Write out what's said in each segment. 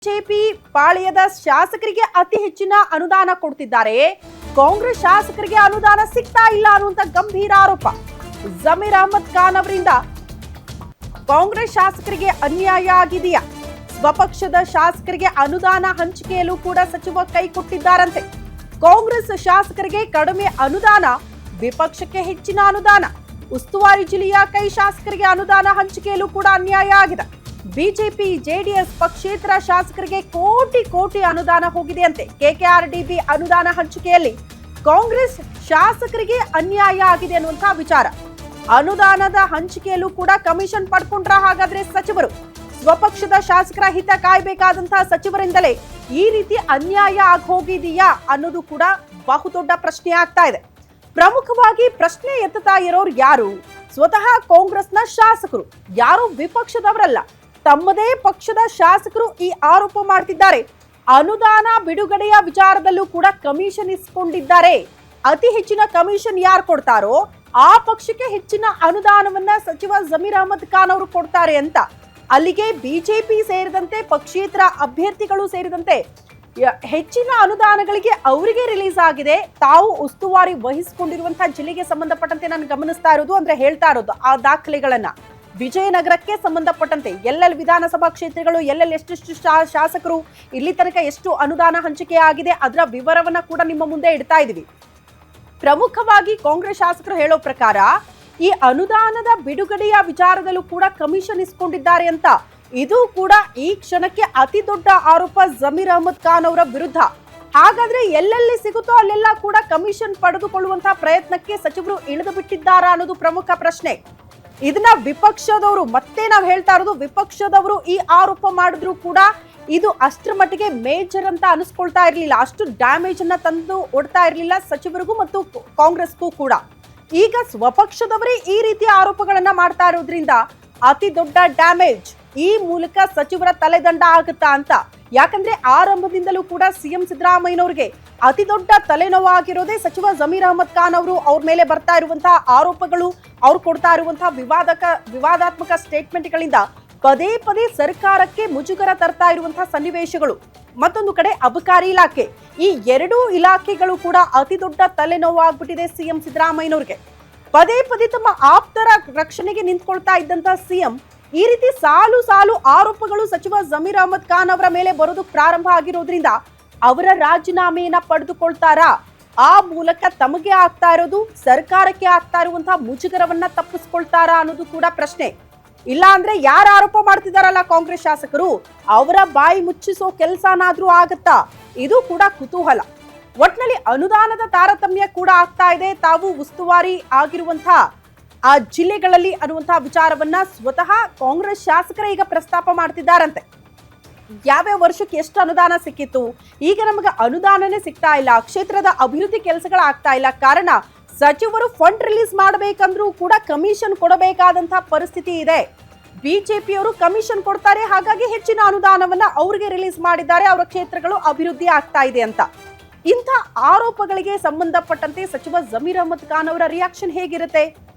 BJP ಪಾಳ್ಯದ ಶಾಸಕರಿಗೆ ಅತಿ ಹೆಚ್ಚಿನ ಅನುದಾನ ಕೊಡ್ತಿದ್ದಾರೆ. ಕಾಂಗ್ರೆಸ್ ಶಾಸಕರಿಗೆ ಅನುದಾನ ಸಿಗ್ತಾ ಇಲ್ಲ ಅನ್ನುವಂತ ಗಂಭೀರ ಆರೋಪ ಜಮೀರ್ ಅಹಮದ್ ಖಾನ್ ಅವರಿಂದ. ಕಾಂಗ್ರೆಸ್ ಶಾಸಕರಿಗೆ ಅನ್ಯಾಯ ಆಗಿದೆಯಾ? ಸ್ವಪಕ್ಷದ ಶಾಸಕರಿಗೆ ಅನುದಾನ ಹಂಚಿಕೆಯಲ್ಲೂ ಕೂಡ ಸಚಿವ ಕೈ ಕೊಟ್ಟಿದ್ದಾರಂತೆ. ಕಾಂಗ್ರೆಸ್ ಶಾಸಕರಿಗೆ ಕಡಿಮೆ ಅನುದಾನ, ವಿಪಕ್ಷಕ್ಕೆ ಹೆಚ್ಚಿನ ಅನುದಾನ. ಉಸ್ತುವಾರಿ ಜಿಲ್ಲೆಯ ಕೈ ಶಾಸಕರಿಗೆ ಅನುದಾನ ಹಂಚಿಕೆಯಲ್ಲೂ ಕೂಡ ಅನ್ಯಾಯ ಆಗಿದೆ. ಬಿಜೆಪಿ ಜೆಡಿಎಸ್ ಪಕ್ಷೇತರ ಶಾಸಕರಿಗೆ ಕೋಟಿ ಕೋಟಿ ಅನುದಾನ ಹೋಗಿದೆಯಂತೆ. ಕೆಕೆಆರ್ಡಿಬಿ ಅನುದಾನ ಹಂಚಿಕೆಯಲ್ಲಿ ಕಾಂಗ್ರೆಸ್ ಶಾಸಕರಿಗೆ ಅನ್ಯಾಯ ಆಗಿದೆ ಅನ್ನುವಂತಹ ವಿಚಾರ. ಅನುದಾನದ ಹಂಚಿಕೆಯಲ್ಲೂ ಕೂಡ ಕಮಿಷನ್ ಪಡ್ಕೊಂಡ್ರ ಹಾಗಾದ್ರೆ ಸಚಿವರು? ಸ್ವಪಕ್ಷದ ಶಾಸಕರ ಹಿತ ಕಾಯಬೇಕಾದಂತಹ ಸಚಿವರಿಂದಲೇ ಈ ರೀತಿ ಅನ್ಯಾಯ ಆಗಿ ಹೋಗಿದೆಯಾ ಅನ್ನೋದು ಕೂಡ ಬಹುದೊಡ್ಡ ಪ್ರಶ್ನೆ ಆಗ್ತಾ ಇದೆ. ಪ್ರಮುಖವಾಗಿ ಪ್ರಶ್ನೆ ಎತ್ತುತ್ತಾ ಇರೋರು ಯಾರು? ಸ್ವತಃ ಕಾಂಗ್ರೆಸ್ನ ಶಾಸಕರು, ಯಾರು ವಿಪಕ್ಷದವರಲ್ಲ. ತಮ್ಮದೇ ಪಕ್ಷದ ಶಾಸಕರು ಈ ಆರೋಪ ಮಾಡ್ತಿದ್ದಾರೆ. ಅನುದಾನ ಬಿಡುಗಡೆಯ ವಿಚಾರದಲ್ಲೂ ಕೂಡ ಕಮಿಷನ್ ಇಸ್ಕೊಂಡಿದ್ದಾರೆ. ಅತಿ ಹೆಚ್ಚಿನ ಕಮಿಷನ್ ಯಾರು ಕೊಡ್ತಾರೋ ಆ ಪಕ್ಷಕ್ಕೆ ಹೆಚ್ಚಿನ ಅನುದಾನವನ್ನ ಸಚಿವ ಜಮೀರ್ ಅಹಮದ್ ಖಾನ್ ಅವರು ಕೊಡ್ತಾರೆ ಅಂತ. ಅಲ್ಲಿಗೆ ಬಿಜೆಪಿ ಸೇರಿದಂತೆ ಪಕ್ಷೇತರ ಅಭ್ಯರ್ಥಿಗಳು ಸೇರಿದಂತೆ ಹೆಚ್ಚಿನ ಅನುದಾನಗಳಿಗೆ ಅವರಿಗೆ ರಿಲೀಸ್ ಆಗಿದೆ. ತಾವು ಉಸ್ತುವಾರಿ ವಹಿಸಿಕೊಂಡಿರುವಂತಹ ಜಿಲ್ಲೆಗೆ ಸಂಬಂಧಪಟ್ಟಂತೆ ನಾನು ಗಮನಿಸ್ತಾ ಇರೋದು, ಅಂದ್ರೆ ಹೇಳ್ತಾ ಇರೋದು ಆ ದಾಖಲೆಗಳನ್ನ. ವಿಜಯನಗರಕ್ಕೆ ಸಂಬಂಧಪಟ್ಟಂತೆ ಎಲ್ಲೆಲ್ಲಿ ವಿಧಾನಸಭಾ ಕ್ಷೇತ್ರಗಳು, ಎಲ್ಲೆಲ್ಲಿ ಎಷ್ಟೆಷ್ಟು ಶಾಸಕರು, ಇಲ್ಲಿ ತನಕ ಎಷ್ಟು ಅನುದಾನ ಹಂಚಿಕೆ ಆಗಿದೆ, ಅದರ ವಿವರವನ್ನ ಕೂಡ ನಿಮ್ಮ ಮುಂದೆ ಇಡ್ತಾ ಇದೀವಿ. ಪ್ರಮುಖವಾಗಿ ಕಾಂಗ್ರೆಸ್ ಶಾಸಕರು ಹೇಳೋ ಪ್ರಕಾರ ಈ ಅನುದಾನದ ಬಿಡುಗಡೆಯ ವಿಚಾರದಲ್ಲೂ ಕೂಡ ಕಮಿಷನ್ ಇಸ್ಕೊಂಡಿದ್ದಾರೆ ಅಂತ. ಇದು ಕೂಡ ಈ ಕ್ಷಣಕ್ಕೆ ಅತಿ ದೊಡ್ಡ ಆರೋಪ ಜಮೀರ್ ಅಹಮದ್ ಖಾನ್ ಅವರ ವಿರುದ್ಧ. ಹಾಗಾದ್ರೆ ಎಲ್ಲೆಲ್ಲಿ ಸಿಗುತ್ತೋ ಅಲ್ಲೆಲ್ಲ ಕೂಡ ಕಮಿಷನ್ ಪಡೆದುಕೊಳ್ಳುವಂತಹ ಪ್ರಯತ್ನಕ್ಕೆ ಸಚಿವರು ಇಳಿದು ಬಿಟ್ಟಿದ್ದಾರಾ ಅನ್ನೋದು ಪ್ರಮುಖ ಪ್ರಶ್ನೆ. ಇದನ್ನ ವಿಪಕ್ಷದವರು, ಮತ್ತೆ ನಾವು ಹೇಳ್ತಾ ಇರೋದು, ವಿಪಕ್ಷದವರು ಈ ಆರೋಪ ಮಾಡಿದ್ರು ಕೂಡ ಇದು ಅಷ್ಟರ ಮಟ್ಟಿಗೆ ಮೇಜರ್ ಅಂತ ಅನಿಸ್ಕೊಳ್ತಾ ಇರ್ಲಿಲ್ಲ. ಅಷ್ಟು ಡ್ಯಾಮೇಜ್ ಅನ್ನ ತಂದು ಒಡ್ತಾ ಇರ್ಲಿಲ್ಲ ಸಚಿವರಿಗೂ ಮತ್ತು ಕಾಂಗ್ರೆಸ್ಗೂ ಕೂಡ. ಈಗ ಸ್ವಪಕ್ಷದವರೇ ಈ ರೀತಿಯ ಆರೋಪಗಳನ್ನ ಮಾಡ್ತಾ ಇರೋದ್ರಿಂದ ಅತಿ ದೊಡ್ಡ ಡ್ಯಾಮೇಜ್ ಈ ಮೂಲಕ ಸಚಿವರ ತಲೆದಂಡ ಆಗುತ್ತಾ ಅಂತ. ಯಾಕಂದ್ರೆ ಆರಂಭದಿಂದಲೂ ಕೂಡ ಸಿಎಂ ಸಿದ್ದರಾಮಯ್ಯನವರಿಗೆ ಅತಿ ದೊಡ್ಡ ತಲೆನೋವಾಗಿರೋದೇ ಸಚಿವ ಜಮೀರ್ ಅಹಮದ್ ಖಾನ್ ಅವರು. ಅವ್ರ ಮೇಲೆ ಬರ್ತಾ ಇರುವಂತಹ ಆರೋಪಗಳು, ಅವ್ರು ಕೊಡ್ತಾ ಇರುವಂತಹ ವಿವಾದಾತ್ಮಕ ಸ್ಟೇಟ್ಮೆಂಟ್ಗಳಿಂದ ಪದೇ ಪದೇ ಸರ್ಕಾರಕ್ಕೆ ಮುಜುಗರ ತರ್ತಾ ಇರುವಂತಹ ಸನ್ನಿವೇಶಗಳು. ಮತ್ತೊಂದು ಕಡೆ ಅಬಕಾರಿ ಇಲಾಖೆ, ಈ ಎರಡೂ ಇಲಾಖೆಗಳು ಕೂಡ ಅತಿ ದೊಡ್ಡ ತಲೆನೋವಾಗ್ಬಿಟ್ಟಿದೆ ಸಿಎಂ ಸಿದ್ದರಾಮಯ್ಯನವ್ರಿಗೆ. ಪದೇ ಪದೇ ತಮ್ಮ ಆಪ್ತರ ರಕ್ಷಣೆಗೆ ನಿಂತ್ಕೊಳ್ತಾ ಇದ್ದಂತಹ ಸಿಎಂ ಈ ರೀತಿ ಸಾಲು ಸಾಲು ಆರೋಪಗಳು ಸಚಿವ ಜಮೀರ್ ಅಹಮದ್ ಖಾನ್ ಅವರ ಮೇಲೆ ಬರೋದಕ್ಕೆ ಪ್ರಾರಂಭ ಆಗಿರೋದ್ರಿಂದ ಅವರ ರಾಜೀನಾಮೆಯನ್ನ ಪಡೆದುಕೊಳ್ತಾರಾ? ಆ ಮೂಲಕ ತಮಗೆ ಆಗ್ತಾ ಇರೋದು, ಸರ್ಕಾರಕ್ಕೆ ಆಗ್ತಾ ಇರುವಂತಹ ಮುಜುಗರವನ್ನ ತಪ್ಪಿಸ್ಕೊಳ್ತಾರಾ ಅನ್ನೋದು ಕೂಡ ಪ್ರಶ್ನೆ. ಇಲ್ಲ ಅಂದ್ರೆ ಯಾರು ಆರೋಪ ಮಾಡ್ತಿದಾರಲ್ಲ ಕಾಂಗ್ರೆಸ್ ಶಾಸಕರು, ಅವರ ಬಾಯಿ ಮುಚ್ಚಿಸೋ ಕೆಲಸನಾದ್ರೂ ಆಗತ್ತಾ? ಇದು ಕೂಡ ಕುತೂಹಲ. ಒಟ್ನಲ್ಲಿ ಅನುದಾನದ ತಾರತಮ್ಯ ಕೂಡ ಆಗ್ತಾ ಇದೆ. ತಾವು ಉಸ್ತುವಾರಿ ಆಗಿರುವಂತಹ ಆ ಜಿಲ್ಲೆಗಳಲ್ಲಿ ಅನ್ನುವಂತಹ ವಿಚಾರವನ್ನ ಸ್ವತಃ ಕಾಂಗ್ರೆಸ್ ಶಾಸಕರೇ ಈಗ ಪ್ರಸ್ತಾಪ ಮಾಡ್ತಿದ್ದಾರಂತೆ. ಯಾವ್ಯಾವ ವರ್ಷಕ್ಕೆ ಎಷ್ಟು ಅನುದಾನ ಸಿಕ್ಕಿತ್ತು, ಈಗ ನಮಗೆ ಅನುದಾನನೇ ಸಿಗ್ತಾ ಇಲ್ಲ, ಕ್ಷೇತ್ರದ ಅಭಿವೃದ್ಧಿ ಕೆಲಸಗಳಾಗ್ತಾ ಇಲ್ಲ. ಕಾರಣ ಸಚಿವರು ಫಂಡ್ ರಿಲೀಸ್ ಮಾಡಬೇಕಂದ್ರೂ ಕೂಡ ಕಮಿಷನ್ ಕೊಡಬೇಕಾದಂತಹ ಪರಿಸ್ಥಿತಿ ಇದೆ. ಬಿಜೆಪಿಯವರು ಕಮಿಷನ್ ಕೊಡ್ತಾರೆ, ಹಾಗಾಗಿ ಹೆಚ್ಚಿನ ಅನುದಾನವನ್ನ ಅವ್ರಿಗೆ ರಿಲೀಸ್ ಮಾಡಿದ್ದಾರೆ, ಅವರ ಕ್ಷೇತ್ರಗಳು ಅಭಿವೃದ್ಧಿ ಆಗ್ತಾ ಇದೆ ಅಂತ. ಇಂಥ ಆರೋಪಗಳಿಗೆ ಸಂಬಂಧಪಟ್ಟಂತೆ ಸಚಿವ ಜಮೀರ್ ಅಹಮದ್ ಖಾನ್ ಅವರ ರಿಯಾಕ್ಷನ್ ಹೇಗಿರುತ್ತೆ?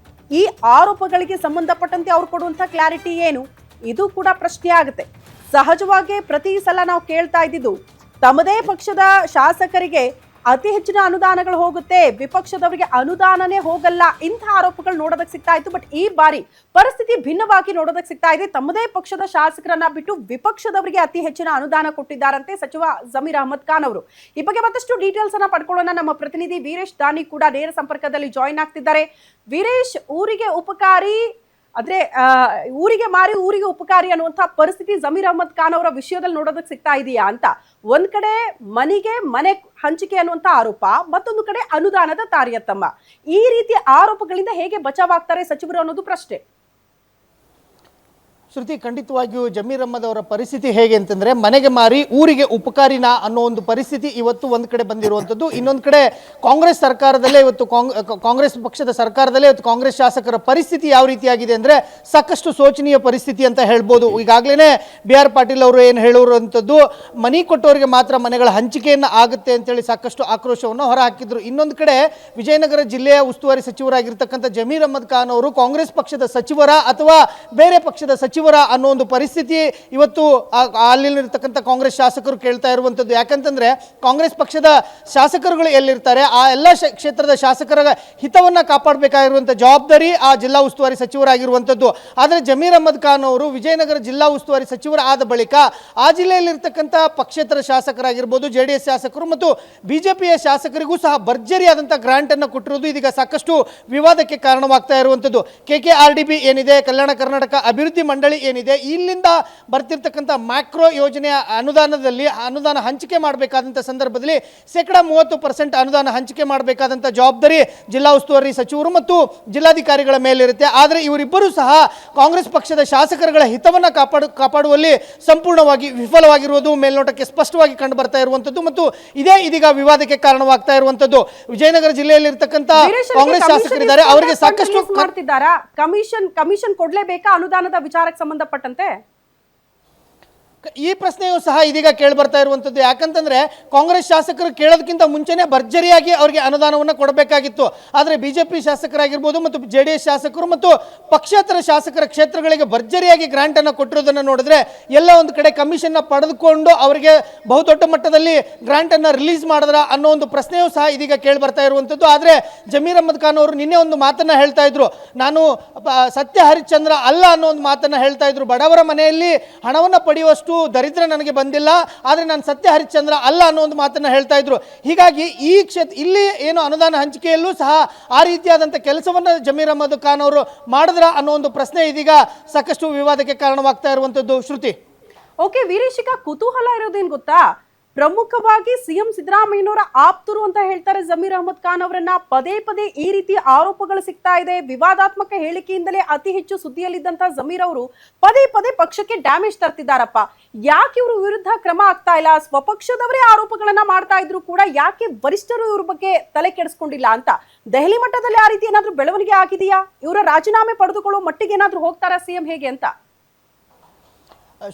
ಈ ಆರೋಪಗಳಿಗೆ ಸಂಬಂಧಪಟ್ಟಂತೆ ಅವ್ರು ಕೊಡುವಂತ ಕ್ಲಾರಿಟಿ ಏನು? ಇದು ಕೂಡ ಪ್ರಶ್ನೆ ಆಗುತ್ತೆ. ಸಹಜವಾಗಿ ಪ್ರತಿ ಸಲ ನಾವು ಕೇಳ್ತಾ ಇದ್ದಿದ್ದು, ತಮ್ಮದೇ ಪಕ್ಷದ ಶಾಸಕರಿಗೆ ಅತಿ ಹೆಚ್ಚಿನ ಅನುದಾನಗಳು ಹೋಗುತ್ತೆ, ವಿಪಕ್ಷದವರಿಗೆ ಅನುದಾನನೇ ಹೋಗಲ್ಲ, ಇಂಥ ಆರೋಪಗಳು ನೋಡೋದಕ್ಕೆ ಸಿಗ್ತಾ ಇತ್ತು. ಬಟ್ ಈ ಬಾರಿ ಪರಿಸ್ಥಿತಿ ಭಿನ್ನವಾಗಿ ನೋಡೋದಕ್ಕೆ ಸಿಗ್ತಾ ಇದೆ. ತಮ್ಮದೇ ಪಕ್ಷದ ಶಾಸಕರನ್ನ ಬಿಟ್ಟು ವಿಪಕ್ಷದವರಿಗೆ ಅತಿ ಹೆಚ್ಚಿನ ಅನುದಾನ ಕೊಟ್ಟಿದ್ದಾರಂತೆ ಸಚಿವ ಜಮೀರ್ ಅಹಮದ್ ಖಾನ್ ಅವರು. ಈ ಬಗ್ಗೆ ಮತ್ತಷ್ಟು ಡೀಟೇಲ್ಸ್ ಅನ್ನ ಪಡ್ಕೊಳ್ಳೋಣ. ನಮ್ಮ ಪ್ರತಿನಿಧಿ ವೀರೇಶ್ ದಾನಿ ಕೂಡ ನೇರ ಸಂಪರ್ಕದಲ್ಲಿ ಜಾಯಿನ್ ಆಗ್ತಿದ್ದಾರೆ. ವೀರೇಶ್, ಊರಿಗೆ ಉಪಕಾರಿ ಆದ್ರೆ ಊರಿಗೆ ಮಾರಿ ಊರಿಗೆ ಉಪಕಾರಿ ಅನ್ನುವಂತಹ ಪರಿಸ್ಥಿತಿ ಜಮೀರ್ ಅಹಮದ್ ಖಾನ್ ಅವರ ವಿಷಯದಲ್ಲಿ ನೋಡೋದಕ್ಕೆ ಸಿಗ್ತಾ ಇದೆಯಾ ಅಂತ. ಒಂದ್ ಕಡೆ ಮನೆ ಹಂಚಿಕೆ ಅನ್ನುವಂತ ಆರೋಪ, ಮತ್ತೊಂದು ಕಡೆ ಅನುದಾನದ ತಾರತಮ್ಯ. ಈ ರೀತಿ ಆರೋಪಗಳಿಂದ ಹೇಗೆ ಬಚಾವಾಗ್ತಾರೆ ಸಚಿವರು ಅನ್ನೋದು ಪ್ರಶ್ನೆ. ಶ್ರುತಿ, ಖಂಡಿತವಾಗಿಯೂ ಜಮೀರ್ ಅಹಮದ್ ಅವರ ಪರಿಸ್ಥಿತಿ ಹೇಗೆ ಅಂತಂದ್ರೆ, ಮನೆಗೆ ಮಾರಿ ಊರಿಗೆ ಉಪಕಾರಿನ ಅನ್ನೋ ಒಂದು ಪರಿಸ್ಥಿತಿ ಇವತ್ತು ಒಂದು ಕಡೆ ಬಂದಿರುವಂಥದ್ದು. ಇನ್ನೊಂದು ಕಡೆ ಕಾಂಗ್ರೆಸ್ ಸರ್ಕಾರದಲ್ಲೇ ಇವತ್ತು ಕಾಂಗ್ರೆಸ್ ಪಕ್ಷದ ಸರ್ಕಾರದಲ್ಲೇ ಇವತ್ತು ಕಾಂಗ್ರೆಸ್ ಶಾಸಕರ ಪರಿಸ್ಥಿತಿ ಯಾವ ರೀತಿಯಾಗಿದೆ ಅಂದ್ರೆ ಸಾಕಷ್ಟು ಶೋಚನೀಯ ಪರಿಸ್ಥಿತಿ ಅಂತ ಹೇಳ್ಬೋದು. ಈಗಾಗಲೇ ಬಿ ಆರ್ ಪಾಟೀಲ್ ಅವರು ಏನು ಹೇಳಿರುವಂಥದ್ದು, ಮನೆ ಕೊಟ್ಟವರಿಗೆ ಮಾತ್ರ ಮನೆಗಳ ಹಂಚಿಕೆಯನ್ನು ಆಗುತ್ತೆ ಅಂತೇಳಿ ಸಾಕಷ್ಟು ಆಕ್ರೋಶವನ್ನು ಹೊರಹಾಕಿದ್ರು. ಇನ್ನೊಂದು ಕಡೆ ವಿಜಯನಗರ ಜಿಲ್ಲೆಯ ಉಸ್ತುವಾರಿ ಸಚಿವರಾಗಿರ್ತಕ್ಕಂಥ ಜಮೀರ್ ಅಹಮದ್ ಖಾನ್ ಅವರು ಕಾಂಗ್ರೆಸ್ ಪಕ್ಷದ ಸಚಿವರ ಅಥವಾ ಬೇರೆ ಪಕ್ಷದ ಸಚಿವ ಸಚಿವರ ಅನ್ನೋ ಒಂದು ಪರಿಸ್ಥಿತಿ ಇವತ್ತು ಅಲ್ಲಿರ್ತಕ್ಕಂಥ ಕಾಂಗ್ರೆಸ್ ಶಾಸಕರು ಕೇಳ್ತಾ ಇರುವಂಥದ್ದು. ಯಾಕಂತಂದ್ರೆ ಕಾಂಗ್ರೆಸ್ ಪಕ್ಷದ ಶಾಸಕರುಗಳು ಎಲ್ಲಿರ್ತಾರೆ ಆ ಎಲ್ಲ ಕ್ಷೇತ್ರದ ಶಾಸಕರ ಹಿತವನ್ನ ಕಾಪಾಡಬೇಕಾಗಿರುವಂಥ ಜವಾಬ್ದಾರಿ ಆ ಜಿಲ್ಲಾ ಉಸ್ತುವಾರಿ ಸಚಿವರಾಗಿರುವಂಥದ್ದು. ಆದರೆ ಜಮೀರ್ ಅಹಮದ್ ಖಾನ್ ಅವರು ವಿಜಯನಗರ ಜಿಲ್ಲಾ ಉಸ್ತುವಾರಿ ಸಚಿವರ ಆದ ಬಳಿಕ ಆ ಜಿಲ್ಲೆಯಲ್ಲಿರ್ತಕ್ಕಂಥ ಪಕ್ಷೇತರ ಶಾಸಕರಾಗಿರ್ಬೋದು, JDS ಶಾಸಕರು ಮತ್ತು ಬಿಜೆಪಿಯ ಶಾಸಕರಿಗೂ ಸಹ ಭರ್ಜರಿಯಾದಂಥ ಗ್ರಾಂಟ್ ಅನ್ನು ಕೊಟ್ಟಿರುವುದು ಇದೀಗ ಸಾಕಷ್ಟು ವಿವಾದಕ್ಕೆ ಕಾರಣವಾಗ್ತಾ ಇರುವಂಥದ್ದು. KKRDB ಏನಿದೆ, ಕಲ್ಯಾಣ ಕರ್ನಾಟಕ ಅಭಿವೃದ್ಧಿ ಮಂಡಳಿ ಏನಿದೆ, ಇಲ್ಲಿಂದ ಬರ್ತಿರ್ತಕ್ಕಂಥ ಮ್ಯಾಕ್ರೋ ಯೋಜನೆಯ ಅನುದಾನ ಹಂಚಿಕೆ ಮಾಡಬೇಕಾದಂಥ ಸಂದರ್ಭದಲ್ಲಿ 30% ಅನುದಾನ ಹಂಚಿಕೆ ಮಾಡಬೇಕಾದಂಥ ಜವಾಬ್ದಾರಿ ಜಿಲ್ಲಾ ಉಸ್ತುವಾರಿ ಸಚಿವರು ಮತ್ತು ಜಿಲ್ಲಾಧಿಕಾರಿಗಳ ಮೇಲಿರುತ್ತೆ. ಆದರೆ ಇವರಿಬ್ಬರೂ ಸಹ ಕಾಂಗ್ರೆಸ್ ಪಕ್ಷದ ಶಾಸಕರುಗಳ ಹಿತವನ್ನು ಕಾಪಾಡುವಲ್ಲಿ ಸಂಪೂರ್ಣವಾಗಿ ವಿಫಲವಾಗಿರುವುದು ಮೇಲ್ನೋಟಕ್ಕೆ ಸ್ಪಷ್ಟವಾಗಿ ಕಂಡು ಬರ್ತಾ ಇರುವಂಥದ್ದು ಮತ್ತು ಇದೇ ಇದೀಗ ವಿವಾದಕ್ಕೆ ಕಾರಣವಾಗ್ತಾ ಇರುವಂಥದ್ದು. ವಿಜಯನಗರ ಜಿಲ್ಲೆಯಲ್ಲಿರ್ತಕ್ಕಂಥ ಕಾಂಗ್ರೆಸ್ ಶಾಸಕರಿದ್ದಾರೆ, ಅವರಿಗೆ ಸಾಕಷ್ಟು ಮಾಡ್ತಿದ್ದಾರಾ? ಕಮಿಷನ್ ಕೊಡ್ಲೇಬೇಕಾ ಅನುದಾನದ ವಿಚಾರಕ್ಕೆ ಸಂಬಂಧಪಟ್ಟಂತೆ? ಈ ಪ್ರಶ್ನೆಯೂ ಸಹ ಇದೀಗ ಕೇಳಿ ಬರ್ತಾ ಇರುವಂಥದ್ದು. ಯಾಕಂತಂದ್ರೆ ಕಾಂಗ್ರೆಸ್ ಶಾಸಕರು ಕೇಳೋದಕ್ಕಿಂತ ಮುಂಚೆನೆ ಭರ್ಜರಿಯಾಗಿ ಅವರಿಗೆ ಅನುದಾನವನ್ನು ಕೊಡಬೇಕಾಗಿತ್ತು. ಆದರೆ ಬಿಜೆಪಿ ಶಾಸಕರಾಗಿರ್ಬೋದು ಮತ್ತು JDS ಶಾಸಕರು ಮತ್ತು ಪಕ್ಷೇತರ ಶಾಸಕರ ಕ್ಷೇತ್ರಗಳಿಗೆ ಭರ್ಜರಿಯಾಗಿ ಗ್ರಾಂಟ್ ಅನ್ನು ಕೊಟ್ಟಿರೋದನ್ನು ನೋಡಿದ್ರೆ ಎಲ್ಲ ಒಂದು ಕಡೆ ಕಮಿಷನ್ ಪಡೆದುಕೊಂಡು ಅವರಿಗೆ ಬಹುದೊಡ್ಡ ಮಟ್ಟದಲ್ಲಿ ಗ್ರಾಂಟ್ ಅನ್ನು ರಿಲೀಸ್ ಮಾಡಿದ್ರ ಅನ್ನೋ ಒಂದು ಪ್ರಶ್ನೆಯೂ ಸಹ ಇದೀಗ ಕೇಳಿ ಬರ್ತಾ ಇರುವಂಥದ್ದು. ಆದರೆ ಜಮೀರ್ ಅಹಮದ್ ಖಾನ್ ಅವರು ನಿನ್ನೆ ಒಂದು ಮಾತನ್ನ ಹೇಳ್ತಾ ಇದ್ರು, ನಾನು ಸತ್ಯ ಹರಿಶ್ಚಂದ್ರ ಅಲ್ಲ ಅನ್ನೋ ಒಂದು ಮಾತನ್ನ ಹೇಳ್ತಾ ಇದ್ರು. ಬಡವರ ಮನೆಯಲ್ಲಿ ಹಣವನ್ನು ಪಡೆಯುವಷ್ಟು ದರಿದ್ರ ನನಗೆ ಬಂದಿಲ್ಲ, ಆದರೆ ನಾನು ಸತ್ಯ ಹರಿಶ್ಚಂದ್ರ ಅಲ್ಲ ಅನ್ನೋ ಒಂದು ಮಾತನ್ನ ಹೇಳ್ತಾ ಇದ್ರು. ಹೀಗಾಗಿ ಇಲ್ಲಿ ಏನು ಅನುದಾನ ಹಂಚಿಕೆಯಲ್ಲೂ ಸಹ ಆ ರೀತಿಯಾದಂಥ ಕೆಲಸವನ್ನು ಜಮೀರ್ ಅಹಮದ್ ಖಾನ್ ಅವರು ಮಾಡಿದ್ರ ಅನ್ನೋ ಒಂದು ಪ್ರಶ್ನೆ ಇದೀಗ ಸಾಕಷ್ಟು ವಿವಾದಕ್ಕೆ ಕಾರಣವಾಗ್ತಾ ಇರುವಂಥದ್ದು. ಶ್ರುತಿ, ಓಕೆ ವೀರೇಶ್, ಈಗ ಕುತೂಹಲ ಇರೋದೇನು ಗೊತ್ತಾ, ಪ್ರಮುಖವಾಗಿ ಸಿಎಂ ಸಿದ್ದರಾಮಯ್ಯನವರ ಆಪ್ತರು ಅಂತ ಹೇಳ್ತಾರೆ ಜಮೀರ್ ಅಹಮದ್ ಖಾನ್ ಅವರನ್ನ. ಪದೇ ಪದೇ ಈ ರೀತಿ ಆರೋಪಗಳು ಸಿಗ್ತಾ ಇದೆ. ವಿವಾದಾತ್ಮಕ ಹೇಳಿಕೆಯಿಂದಲೇ ಅತಿ ಹೆಚ್ಚು ಸುದ್ದಿಯಲ್ಲಿದ್ದಂತ ಜಮೀರ್ ಅವರು ಪದೇ ಪದೇ ಪಕ್ಷಕ್ಕೆ ಡ್ಯಾಮೇಜ್ ತರ್ತಿದ್ದಾರಪ್ಪ. ಯಾಕೆ ಇವರು ವಿರುದ್ಧ ಕ್ರಮ ಆಗ್ತಾ ಇಲ್ಲ? ಸ್ವಪಕ್ಷದವರೇ ಆರೋಪಗಳನ್ನ ಮಾಡ್ತಾ ಇದ್ರು ಕೂಡ ಯಾಕೆ ವರಿಷ್ಠರು ಇವ್ರ ಬಗ್ಗೆ ತಲೆ ಕೆಡಿಸ್ಕೊಂಡಿಲ್ಲ ಅಂತ. ದೆಹಲಿ ಮಟ್ಟದಲ್ಲಿ ಆ ರೀತಿ ಏನಾದ್ರೂ ಬೆಳವಣಿಗೆ ಆಗಿದೆಯಾ? ಇವರ ರಾಜೀನಾಮೆ ಪಡೆದುಕೊಳ್ಳೋ ಮಟ್ಟಿಗೆ ಏನಾದ್ರೂ ಹೋಗ್ತಾರಾ ಸಿಎಂ ಹೇಗೆ ಅಂತ?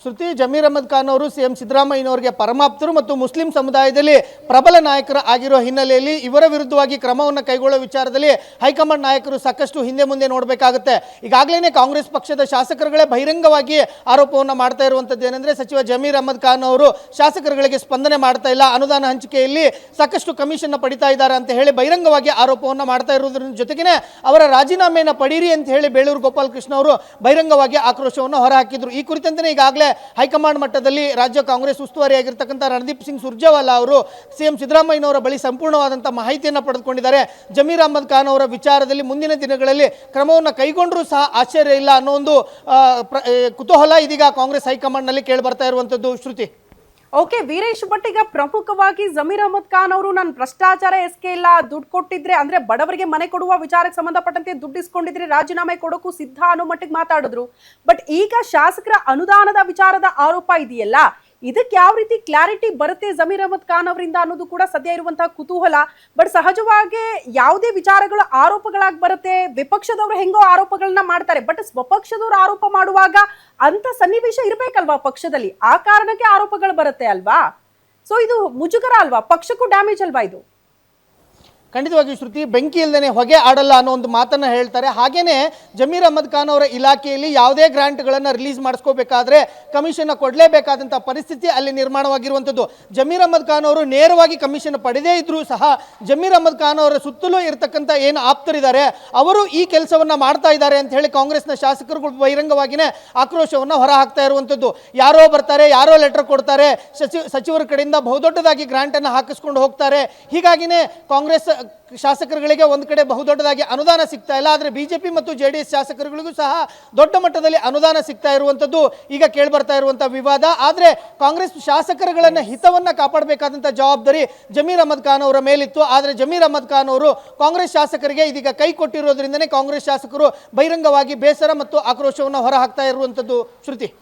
ಶ್ರುತಿ, ಜಮೀರ್ ಅಹಮದ್ ಖಾನ್ ಅವರು ಸಿಎಂ ಸಿದ್ದರಾಮಯ್ಯನವರಿಗೆ ಪರಮಾಪ್ತರು ಮತ್ತು ಮುಸ್ಲಿಂ ಸಮುದಾಯದಲ್ಲಿ ಪ್ರಬಲ ನಾಯಕರು ಆಗಿರೋ ಹಿನ್ನೆಲೆಯಲ್ಲಿ ಇವರ ವಿರುದ್ಧವಾಗಿ ಕ್ರಮವನ್ನು ಕೈಗೊಳ್ಳುವ ವಿಚಾರದಲ್ಲಿ ಹೈಕಮಾಂಡ್ ನಾಯಕರು ಸಾಕಷ್ಟು ಹಿಂದೆ ಮುಂದೆ ನೋಡಬೇಕಾಗುತ್ತೆ. ಈಗಾಗಲೇ ಕಾಂಗ್ರೆಸ್ ಪಕ್ಷದ ಶಾಸಕರುಗಳೇ ಬಹಿರಂಗವಾಗಿ ಆರೋಪವನ್ನು ಮಾಡ್ತಾ ಇರುವಂಥದ್ದು ಏನಂದ್ರೆ, ಸಚಿವ ಜಮೀರ್ ಅಹಮದ್ ಖಾನ್ ಅವರು ಶಾಸಕರುಗಳಿಗೆ ಸ್ಪಂದನೆ ಮಾಡ್ತಾ ಇಲ್ಲ, ಅನುದಾನ ಹಂಚಿಕೆಯಲ್ಲಿ ಸಾಕಷ್ಟು ಕಮಿಷನ್ ಪಡಿತಾ ಇದ್ದಾರೆ ಅಂತ ಹೇಳಿ ಬಹಿರಂಗವಾಗಿ ಆರೋಪವನ್ನು ಮಾಡ್ತಾ ಇರುವುದರ ಜೊತೆಗೆ ಅವರ ರಾಜೀನಾಮೆಯನ್ನು ಪಡೀರಿ ಅಂತ ಹೇಳಿ ಬೇಳೂರು ಗೋಪಾಲಕೃಷ್ಣ ಅವರು ಬಹಿರಂಗವಾಗಿ ಆಕ್ರೋಶವನ್ನು ಹೊರಹಾಕಿದ್ರು. ಈ ಕುರಿತಂತೆ ಈಗಾಗಲೇ ಹೈಕಮಾಂಡ್ ಮಟ್ಟದಲ್ಲಿ ರಾಜ್ಯ ಕಾಂಗ್ರೆಸ್ ಉಸ್ತುವಾರಿಯಾಗಿರ್ತಕ್ಕಂಥ ರಣದೀಪ್ ಸಿಂಗ್ ಸುರ್ಜೇವಾಲಾ ಅವರು ಸಿಎಂ ಸಿದ್ದರಾಮಯ್ಯನವರ ಬಳಿ ಸಂಪೂರ್ಣವಾದಂತಹ ಮಾಹಿತಿಯನ್ನು ಪಡೆದುಕೊಂಡಿದ್ದಾರೆ. ಜಮೀರ್ ಅಹಮದ್ ಖಾನ್ ಅವರ ವಿಚಾರದಲ್ಲಿ ಮುಂದಿನ ದಿನಗಳಲ್ಲಿ ಕ್ರಮವನ್ನು ಕೈಗೊಂಡರೂ ಸಹ ಆಶ್ಚರ್ಯ ಇಲ್ಲ ಅನ್ನೋ ಒಂದು ಕುತೂಹಲ ಇದೀಗ ಕಾಂಗ್ರೆಸ್ ಹೈಕಮಾಂಡ್ ನಲ್ಲಿ ಕೇಳಿ ಬರ್ತಾ ಇರುವಂತದ್ದು. ಶ್ರುತಿ, ಓಕೆ ವೀರೇಶ್, ಬಟ್ ಈಗ ಪ್ರಮುಖವಾಗಿ ಜಮೀರ್ ಅಹಮದ್ ಖಾನ್ ಅವರು ನಾನು ಭ್ರಷ್ಟಾಚಾರ ಎಸಕೆ ಇಲ್ಲ, ದುಡ್ಡು ಕೊಟ್ಟಿದ್ರೆ ಅಂದ್ರೆ ಬಡವರಿಗೆ ಮನೆ ಕೊಡುವ ವಿಚಾರಕ್ಕೆ ಸಂಬಂಧಪಟ್ಟಂತೆ ದುಡ್ಡು ಇಸ್ಕೊಂಡಿದ್ರೆ ರಾಜೀನಾಮೆ ಕೊಡೋಕು ಸಿದ್ಧ ಅನ್ನೋ ಮಟ್ಟಿಗೆ ಮಾತಾಡಿದ್ರು. ಬಟ್ ಈಗ ಶಾಸಕರ ಅನುದಾನದ ವಿಚಾರದ ಆರೋಪ ಇದೆಯಲ್ಲ, ಇದಕ್ಕೆ ಯಾವ ರೀತಿ ಕ್ಲಾರಿಟಿ ಬರುತ್ತೆ ಜಮೀರ್ ಅಹಮದ್ ಖಾನ್ ಅವರಿಂದ ಅನ್ನೋದು ಕೂಡ ಸದ್ಯ ಇರುವಂತಹ ಕುತೂಹಲ. ಬಟ್ ಸಹಜವಾಗಿ ಯಾವುದೇ ವಿಚಾರಗಳು ಆರೋಪಗಳಾಗಿ ಬರುತ್ತೆ, ವಿಪಕ್ಷದವರು ಹೆಂಗೋ ಆರೋಪಗಳನ್ನ ಮಾಡ್ತಾರೆ, ಬಟ್ ಸ್ವಪಕ್ಷದವರು ಆರೋಪ ಮಾಡುವಾಗ ಅಂತ ಸನ್ನಿವೇಶ ಇರ್ಬೇಕಲ್ವಾ ಪಕ್ಷದಲ್ಲಿ, ಆ ಕಾರಣಕ್ಕೆ ಆರೋಪಗಳು ಬರುತ್ತೆ ಅಲ್ವಾ? ಸೊ ಇದು ಮುಜುಗರ ಅಲ್ವಾ, ಪಕ್ಷಕ್ಕೂ ಡ್ಯಾಮೇಜ್ ಅಲ್ವಾ ಇದು? ಖಂಡಿತವಾಗಿ ಶ್ರುತಿ, ಬೆಂಕಿ ಇಲ್ಲದೇನೆ ಹೊಗೆ ಆಡಲ್ಲ ಅನ್ನೋ ಒಂದು ಮಾತನ್ನ ಹೇಳ್ತಾರೆ. ಹಾಗೇನೆ ಜಮೀರ್ ಅಹಮದ್ ಖಾನ್ ಅವರ ಇಲಾಖೆಯಲ್ಲಿ ಯಾವುದೇ ಗ್ರಾಂಟ್ಗಳನ್ನು ರಿಲೀಸ್ ಮಾಡಿಸ್ಕೋಬೇಕಾದ್ರೆ ಕಮಿಷನ್ ಕೊಡಲೇಬೇಕಾದಂಥ ಪರಿಸ್ಥಿತಿ ಅಲ್ಲಿ ನಿರ್ಮಾಣವಾಗಿರುವಂಥದ್ದು. ಜಮೀರ್ ಅಹಮದ್ ಖಾನ್ ಅವರು ನೇರವಾಗಿ ಕಮಿಷನ್ ಪಡೆದೇ ಇದ್ರೂ ಸಹ ಜಮೀರ್ ಅಹಮದ್ ಖಾನ್ ಅವರ ಸುತ್ತಲೂ ಇರತಕ್ಕಂಥ ಏನು ಆಪ್ತರಿದ್ದಾರೆ ಅವರು ಈ ಕೆಲಸವನ್ನ ಮಾಡ್ತಾ ಇದ್ದಾರೆ ಅಂತ ಹೇಳಿ ಕಾಂಗ್ರೆಸ್ನ ಶಾಸಕರುಗಳು ಬಹಿರಂಗವಾಗಿಯೇ ಆಕ್ರೋಶವನ್ನು ಹೊರಹಾಕ್ತಾ ಇರುವಂಥದ್ದು. ಯಾರೋ ಬರ್ತಾರೆ, ಯಾರೋ ಲೆಟರ್ ಕೊಡ್ತಾರೆ, ಸಚಿವರ ಕಡೆಯಿಂದ ಬಹುದೊಡ್ಡದಾಗಿ ಗ್ರಾಂಟ್ ಅನ್ನು ಹಾಕಿಸ್ಕೊಂಡು ಹೋಗ್ತಾರೆ. ಹೀಗಾಗಿನೇ ಕಾಂಗ್ರೆಸ್ ಶಾಸಕರುಗಳಿಗೆ ಒಂದು ಕಡೆ ಬಹುದೊಡ್ಡದಾಗಿ ಅನುದಾನ ಸಿಗ್ತಾ ಇಲ್ಲ. ಆದರೆ ಬಿಜೆಪಿ ಮತ್ತು JDS ಶಾಸಕರುಗಳಿಗೂ ಸಹ ದೊಡ್ಡ ಮಟ್ಟದಲ್ಲಿ ಅನುದಾನ ಸಿಗ್ತಾ ಇರುವಂಥದ್ದು ಈಗ ಕೇಳಿ ಬರ್ತಾ ಇರುವಂತಹ ವಿವಾದ. ಆದರೆ ಕಾಂಗ್ರೆಸ್ ಶಾಸಕರುಗಳನ್ನ ಹಿತವನ್ನ ಕಾಪಾಡಬೇಕಾದಂಥ ಜವಾಬ್ದಾರಿ ಜಮೀರ್ ಅಹಮದ್ ಖಾನ್ ಅವರ ಮೇಲಿತ್ತು. ಆದರೆ ಜಮೀರ್ ಅಹಮದ್ ಖಾನ್ ಅವರು ಕಾಂಗ್ರೆಸ್ ಶಾಸಕರಿಗೆ ಇದೀಗ ಕೈ ಕೊಟ್ಟಿರೋದ್ರಿಂದನೇ ಕಾಂಗ್ರೆಸ್ ಶಾಸಕರು ಬಹಿರಂಗವಾಗಿ ಬೇಸರ ಮತ್ತು ಆಕ್ರೋಶವನ್ನು ಹೊರಹಾಕ್ತಾ ಇರುವಂಥದ್ದು. ಶ್ರುತಿ.